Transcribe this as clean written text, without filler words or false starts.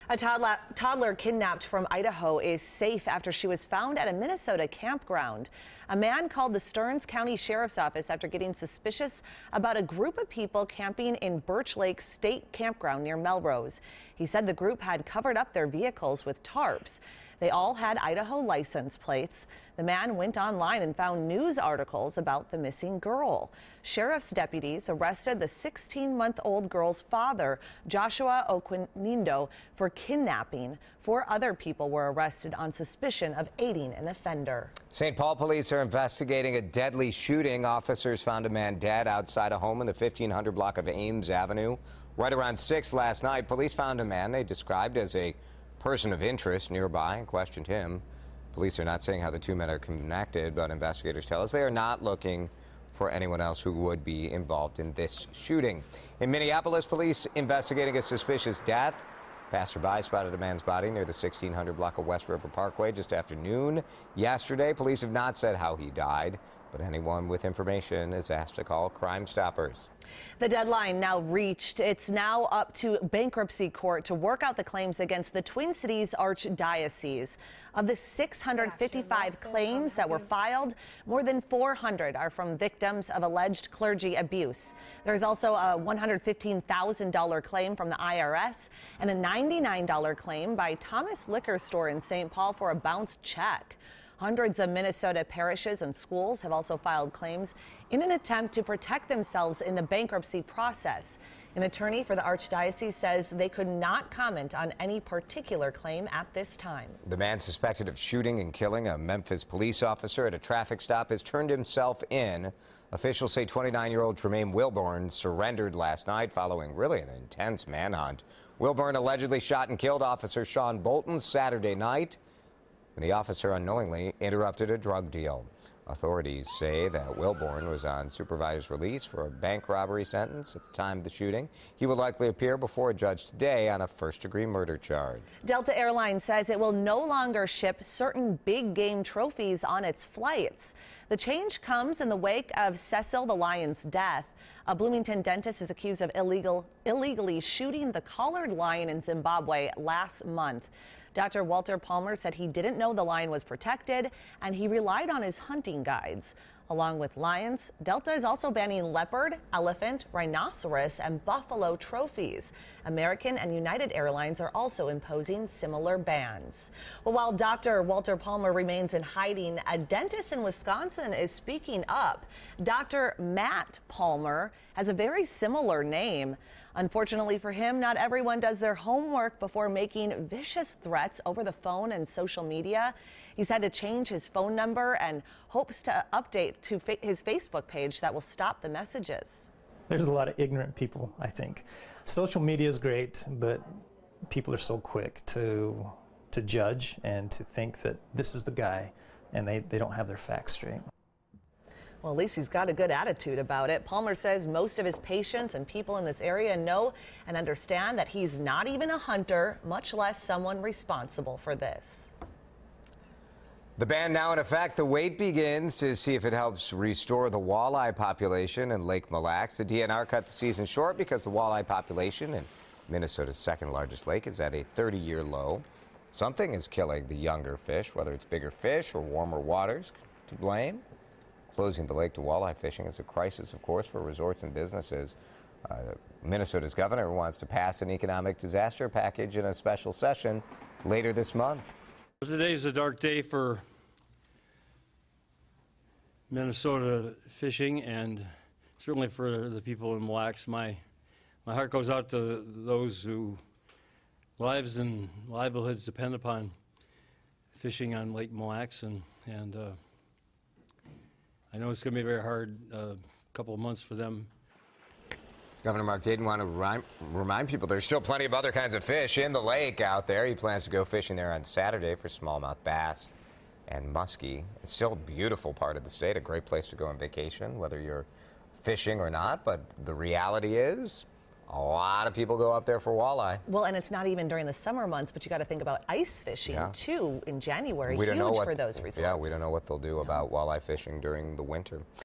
A toddler kidnapped from Idaho is safe after she was found at a Minnesota campground. A man called the Stearns County Sheriff's Office after getting suspicious about a group of people camping in Birch Lake State Campground near Melrose. He said the group had covered up their vehicles with tarps. They all had Idaho license plates. The man went online and found news articles about the missing girl. Sheriff's deputies arrested the 16-month-old girl's father, Joshua Oquinindo, for kidnapping. 4 other people were arrested on suspicion of aiding an offender. St. Paul police are investigating a deadly shooting. Officers found a man dead outside a home in the 1500 block of Ames Avenue. Right around 6 last night, police found a man they described as a person of interest nearby and questioned him. Police are not saying how the 2 men are connected, but investigators tell us they are not looking for anyone else who would be involved in this shooting. In Minneapolis, police investigating a suspicious death. Passerby spotted a man's body near the 1600 block of West River Parkway just after noon yesterday. Police have not said how he died, but anyone with information is asked to call Crime Stoppers. The deadline now reached. It's now up to bankruptcy court to work out the claims against the Twin Cities Archdiocese. Of the 655 claims that were filed, more than 400 are from victims of alleged clergy abuse. There's also a $115,000 claim from the IRS and a $99 claim by Thomas Liquor Store in St. Paul for a bounced check. Hundreds of Minnesota parishes and schools have also filed claims in an attempt to protect themselves in the bankruptcy process. An attorney for the Archdiocese says they could not comment on any particular claim at this time. The man suspected of shooting and killing a Memphis police officer at a traffic stop has turned himself in. Officials say 29-year-old Tremaine Wilborn surrendered last night following really an intense manhunt. Wilborn allegedly shot and killed Officer Sean Bolton Saturday night, and the officer unknowingly interrupted a drug deal. Authorities say that Wilborn was on supervised release for a bank robbery sentence at the time of the shooting. He will likely appear before a judge today on a first-degree murder charge. Delta Airlines says it will no longer ship certain big game trophies on its flights. The change comes in the wake of Cecil the lion's death. A Bloomington dentist is accused of illegally shooting the collared lion in Zimbabwe last month. Dr. Walter Palmer said he didn't know the lion was protected, and he relied on his hunting guides. Along with lions, Delta is also banning leopard, elephant, rhinoceros, and buffalo trophies. American and United Airlines are also imposing similar bans. Well, while Dr. Walter Palmer remains in hiding, a dentist in Wisconsin is speaking up. Dr. Matt Palmer has a very similar name. Unfortunately for him, not everyone does their homework before making vicious threats over the phone and social media. He's had to change his phone number and hopes to update to his Facebook page that will stop the messages. There's a lot of ignorant people, I think. Social media is great, but people are so quick to judge and to think that this is the guy, and they don't have their facts straight. Well, at least he's got a good attitude about it. Palmer says most of his patients and people in this area know and understand that he's not even a hunter, much less someone responsible for this. The ban now in effect. The wait begins to see if it helps restore the walleye population in Lake Mille Lacs. The DNR cut the season short because the walleye population in Minnesota's second largest lake is at a 30-year low. Something is killing the younger fish, whether it's bigger fish or warmer waters to blame. Closing the lake to walleye fishing is a crisis, of course, for resorts and businesses. Minnesota's governor wants to pass an economic disaster package in a special session later this month. Today is a dark day for Minnesota fishing and certainly for the people in Mille Lacs. My heart goes out to those whose lives and livelihoods depend upon fishing on Lake Mille Lacs, and I know it's going to be a very hard couple of months for them. Governor Mark Dayton wanted to remind people there's still plenty of other kinds of fish in the lake out there. He plans to go fishing there on Saturday for smallmouth bass and muskie. It's still a beautiful part of the state, a great place to go on vacation, whether you're fishing or not. But the reality is a lot of people go up there for walleye. Well, and it's not even during the summer months, but you got to think about ice fishing too in January. We don't know for those resorts. Yeah, we don't know what they'll do about walleye fishing during the winter.